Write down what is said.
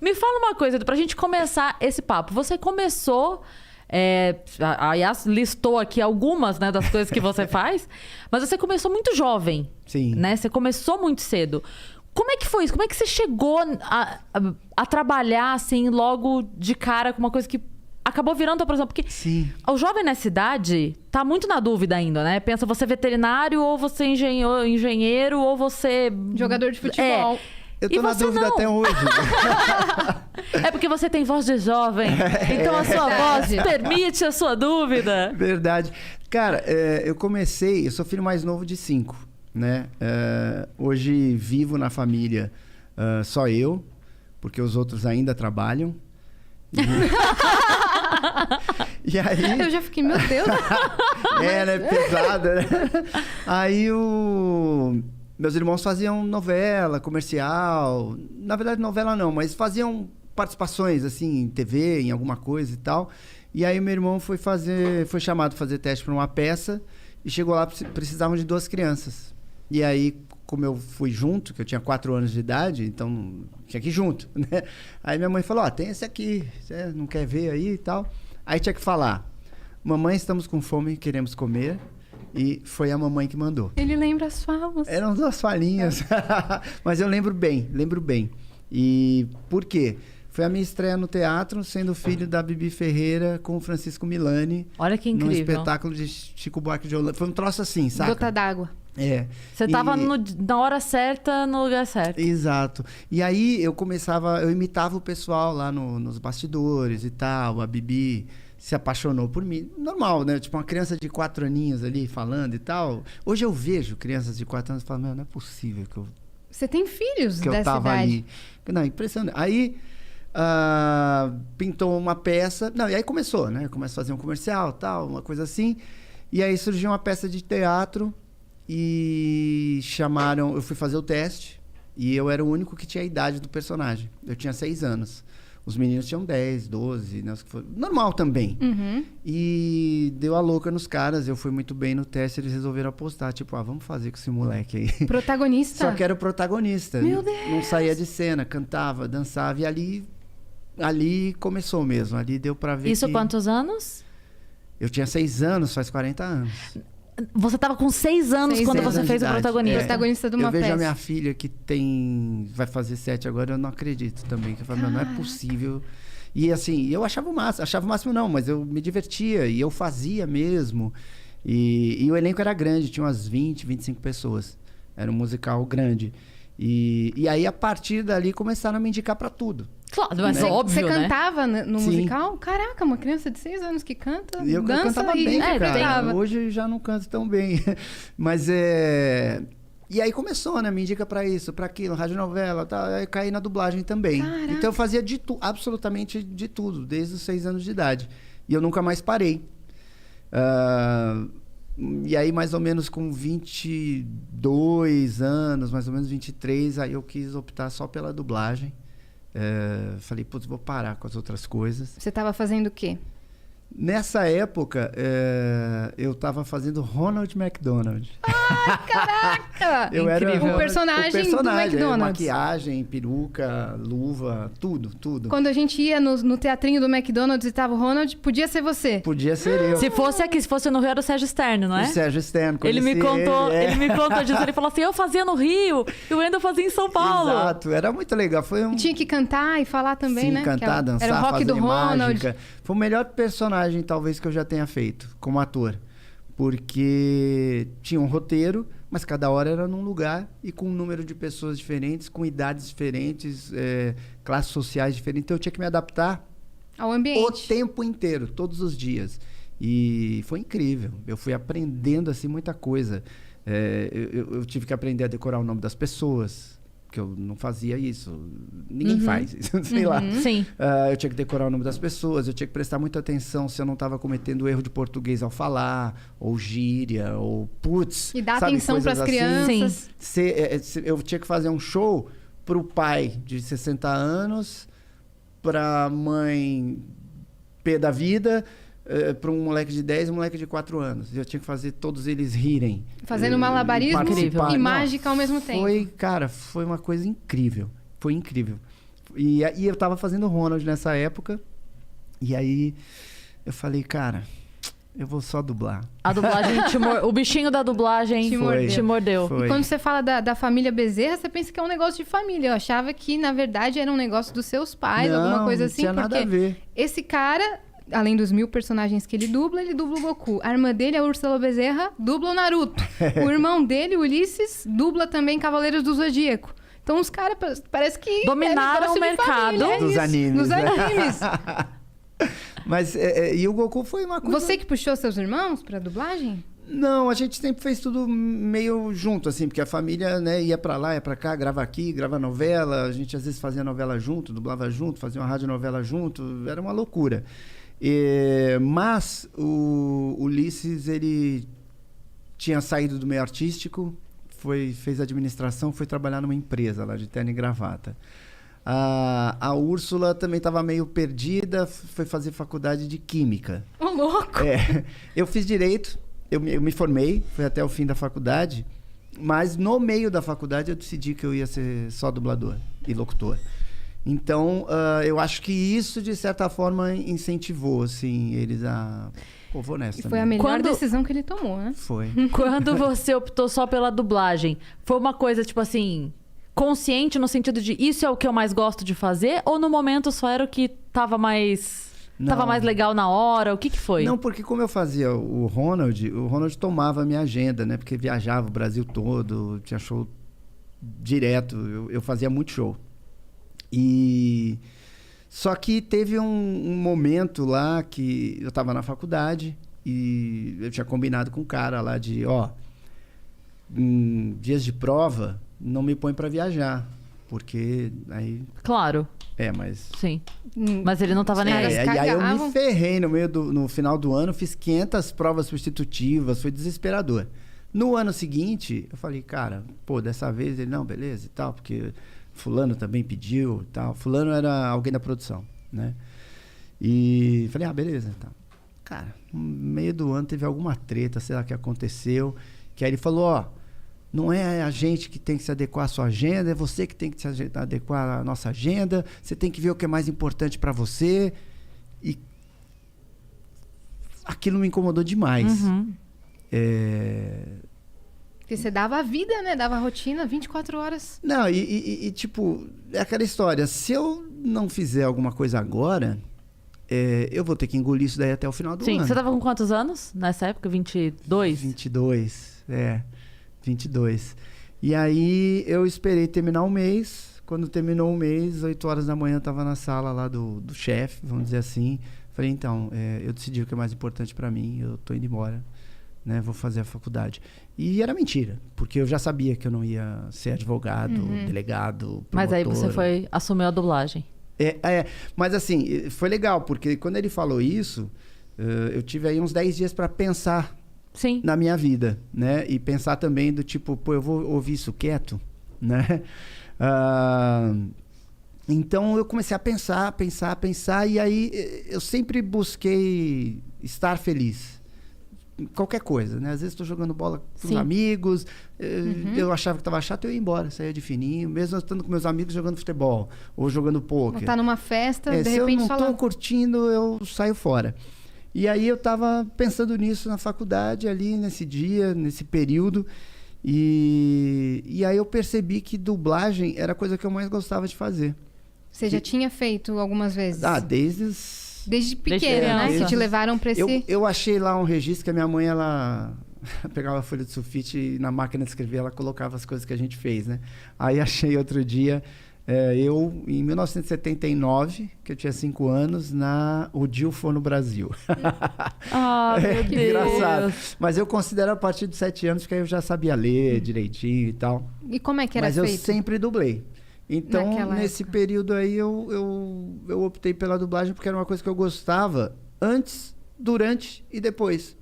Me fala uma coisa, pra gente começar esse papo. Você começou... a Yas listou aqui algumas, né, das coisas que você faz, mas você começou muito jovem. Sim. Né? Você começou muito cedo. Como é que foi isso? Como é que você chegou a trabalhar assim logo de cara com uma coisa que acabou virando, por exemplo, porque Sim. o jovem nessa idade tá muito na dúvida ainda, né? Pensa, você é veterinário, ou você é engenheiro, ou você... Jogador de futebol. Eu tô na dúvida até hoje. É porque você tem voz de jovem. Então a sua voz permite a sua dúvida. Verdade. Cara, eu sou filho mais novo de 5, né? Hoje vivo na família só eu, porque os outros ainda trabalham. E aí... Eu já fiquei, meu Deus. né? Pesada, né? Aí meus irmãos faziam novela, comercial. Na verdade, novela não, mas faziam participações, assim, em TV, em alguma coisa e tal. E aí meu irmão foi chamado para fazer teste para uma peça e chegou lá, precisavam de 2 crianças. E aí, como eu fui junto, que eu tinha 4 anos de idade, então tinha que ir junto, né? Aí minha mãe falou, tem esse aqui, você não quer ver aí e tal? Aí tinha que falar, mamãe, estamos com fome, queremos comer. E foi a mamãe que mandou. Ele lembra as falas. Eram 2 falinhas. Mas eu lembro bem. E por quê? Foi a minha estreia no teatro, sendo filho da Bibi Ferreira com o Francisco Milani. Olha que incrível. Num espetáculo de Chico Buarque de Holanda. Foi um troço assim, sabe? Gota d'água. Você tava na hora certa, no lugar certo. Exato. E aí eu imitava o pessoal lá nos bastidores e tal. A Bibi se apaixonou por mim. Normal, né? Tipo, uma criança de 4 aninhos ali falando e tal. Hoje eu vejo crianças de 4 anos e falo, não é possível que eu... Você tem filhos que dessa eu tava idade? Ali. Não, impressionante. Aí pintou uma peça. Não, e aí começou, né? Começa a fazer um comercial, tal, uma coisa assim. E aí surgiu uma peça de teatro e chamaram... Eu fui fazer o teste e eu era o único que tinha a idade do personagem. Eu tinha 6 anos. Os meninos tinham 10, 12, né? Normal também. Uhum. E deu a louca nos caras. Eu fui muito bem no teste. Eles resolveram apostar. Tipo, vamos fazer com esse moleque aí. Protagonista? Só que era o protagonista. Meu Deus! Não saía de cena. Cantava, dançava. E ali começou mesmo. Ali deu pra ver Isso quantos anos? Eu tinha 6 anos, faz 40 anos. Você tava com 6 anos quando você fez o protagonista. Protagonista de uma Eu vejo peça. a minha filha que vai fazer 7 agora, eu não acredito também. Que eu falo, não é possível. E assim, eu achava o máximo não, mas eu me divertia e eu fazia mesmo. E o elenco era grande, tinha umas 20, 25 pessoas. Era um musical grande. E aí, a partir dali, começaram a me indicar pra tudo. Claro, mas Você óbvio, né? cantava no Sim. musical? Caraca, uma criança de 6 anos que canta, E eu dança cantava e bem, cara. cantava. Hoje já não canto tão bem. Mas E aí começou, né? Me indica pra isso, pra aquilo, radionovela, tal. Aí caí na dublagem também. Caraca. Então eu fazia absolutamente de tudo, desde os 6 anos de idade. E eu nunca mais parei. E aí, mais ou menos com 22 anos, mais ou menos 23, aí eu quis optar só pela dublagem. Falei, putz, vou parar com as outras coisas. Você estava fazendo o quê? Nessa época, eu tava fazendo Ronald McDonald. Ah, caraca! Eu era Incrível. O personagem do McDonald's. Maquiagem, peruca, luva, tudo. Quando a gente ia no teatrinho do McDonald's e tava o Ronald, podia ser você. Podia ser eu. Se fosse aqui, se fosse no Rio, era o Sérgio Sterno, não é? O Sérgio Sterno. Ele me contou disso. Ele, Ele falou assim, eu fazia no Rio e o Wendel fazia em São Paulo. Exato, era muito legal. E tinha que cantar e falar também, Sim, né? cantar, dançar, era o rock fazer do Ronald. mágica. Foi o melhor personagem, talvez, que eu já tenha feito como ator. Porque tinha um roteiro, mas cada hora era num lugar e com um número de pessoas diferentes, com idades diferentes, classes sociais diferentes. Então eu tinha que me adaptar ao ambiente. O tempo inteiro, todos os dias. E foi incrível. Eu fui aprendendo assim muita coisa. Eu tive que aprender a decorar o nome das pessoas, que eu não fazia isso. Ninguém faz isso, sei lá. Sim. Eu tinha que decorar o nome das pessoas, eu tinha que prestar muita atenção se eu não estava cometendo erro de português ao falar, ou gíria, ou putz. E dar sabe, atenção para as coisas crianças. Eu tinha que fazer um show para o pai de 60 anos, para mãe pé da vida, para um moleque de 10 e um moleque de 4 anos. Eu tinha que fazer todos eles rirem. Fazendo malabarismo e mágica ao mesmo tempo. Foi uma coisa incrível. Foi incrível. E eu tava fazendo Ronald nessa época. E aí eu falei, cara, eu vou só dublar. A dublagem o bichinho da dublagem te mordeu. Foi. E quando você fala da família Bezerra, você pensa que é um negócio de família. Eu achava que, na verdade, era um negócio dos seus pais, alguma coisa assim. Não tinha nada a ver. Esse cara, além dos 1000 personagens que ele dubla o Goku. A irmã dele, a Úrsula Bezerra, dubla o Naruto. O irmão dele, o Ulisses, dubla também Cavaleiros do Zodíaco. Então os caras parece que... dominaram o mercado dos animes. Dos animes. Mas, e o Goku foi uma coisa... Você que puxou seus irmãos pra dublagem? Não, a gente sempre fez tudo meio junto, assim, porque a família, né, ia pra lá, ia pra cá, grava aqui, grava novela, a gente às vezes fazia novela junto, dublava junto, fazia uma radionovela junto, era uma loucura. Mas o Ulisses, ele tinha saído do meio artístico, fez administração, foi trabalhar numa empresa lá de terno e gravata. A Úrsula também estava meio perdida, foi fazer faculdade de Química. Ô, louco! Eu fiz Direito, eu me formei, fui até o fim da faculdade, mas no meio da faculdade eu decidi que eu ia ser só dublador e locutor. Então, eu acho que isso, de certa forma, incentivou, assim, eles a... Pô, vou nessa. E foi a melhor decisão que ele tomou, né? Foi. Quando você optou só pela dublagem, foi uma coisa, tipo assim, consciente no sentido de isso é o que eu mais gosto de fazer? Ou no momento só era o que tava mais legal na hora? O que foi? Não, porque como eu fazia o Ronald tomava a minha agenda, né? Porque viajava o Brasil todo, tinha show direto, eu fazia muito show. Só que teve um momento lá que eu estava na faculdade e eu tinha combinado com um cara lá de, em dias de prova, não me põe para viajar, porque aí... Claro. Mas... Sim. Mas ele não estava nem aí. E aí eu me ferrei no final do ano, fiz 500 provas substitutivas, foi desesperador. No ano seguinte, eu falei, cara, dessa vez ele, não, beleza e tal, porque... Fulano também pediu e tal. Fulano era alguém da produção, né? E falei, beleza. Então. Cara, no meio do ano teve alguma treta, sei lá, que aconteceu. Que aí ele falou, não é a gente que tem que se adequar à sua agenda, é você que tem que se adequar à nossa agenda. Você tem que ver o que é mais importante para você. E aquilo me incomodou demais. Uhum. Porque você dava a vida, né? Dava a rotina, 24 horas. Não, tipo, é aquela história. Se eu não fizer alguma coisa agora, eu vou ter que engolir isso daí até o final do ano. Sim, você tava com quantos anos nessa época? 22? 22, 22. E aí eu esperei terminar o mês. Quando terminou o mês, 8 horas da manhã, eu tava na sala lá do chefe, vamos dizer assim. Falei, então, eu decidi o que é mais importante pra mim, eu tô indo embora. Né, vou fazer a faculdade. E era mentira, porque eu já sabia que eu não ia ser advogado, delegado, promotor. Mas aí você assumiu a dublagem. Mas assim, foi legal, porque quando ele falou isso, eu tive aí uns 10 dias para pensar na minha vida, né? E pensar também do tipo, eu vou ouvir isso quieto, né? Então eu comecei a pensar, e aí eu sempre busquei estar feliz. Qualquer coisa, né? Às vezes estou jogando bola com os amigos, eu achava que estava chato, eu ia embora, saía de fininho, mesmo estando com meus amigos jogando futebol ou jogando pôquer. Tá numa festa, de se repente eu não estou curtindo, eu saio fora. E aí eu estava pensando nisso na faculdade, ali nesse dia, nesse período, e aí eu percebi que dublagem era a coisa que eu mais gostava de fazer. Você já tinha feito algumas vezes? Desde pequena, né? Que te levaram para esse... Eu achei lá um registro que a minha mãe, ela pegava a folha de sulfite e na máquina de escrever ela colocava as coisas que a gente fez, né? Aí achei outro dia, em 1979, que eu tinha 5 anos, o Dilfor no Brasil. Meu Deus. Engraçado. Mas eu considero a partir de 7 anos, porque aí eu já sabia ler direitinho e tal. E como é que era feito? Mas eu sempre dublei. Então, nesse período aí, eu optei pela dublagem porque era uma coisa que eu gostava antes, durante e depois.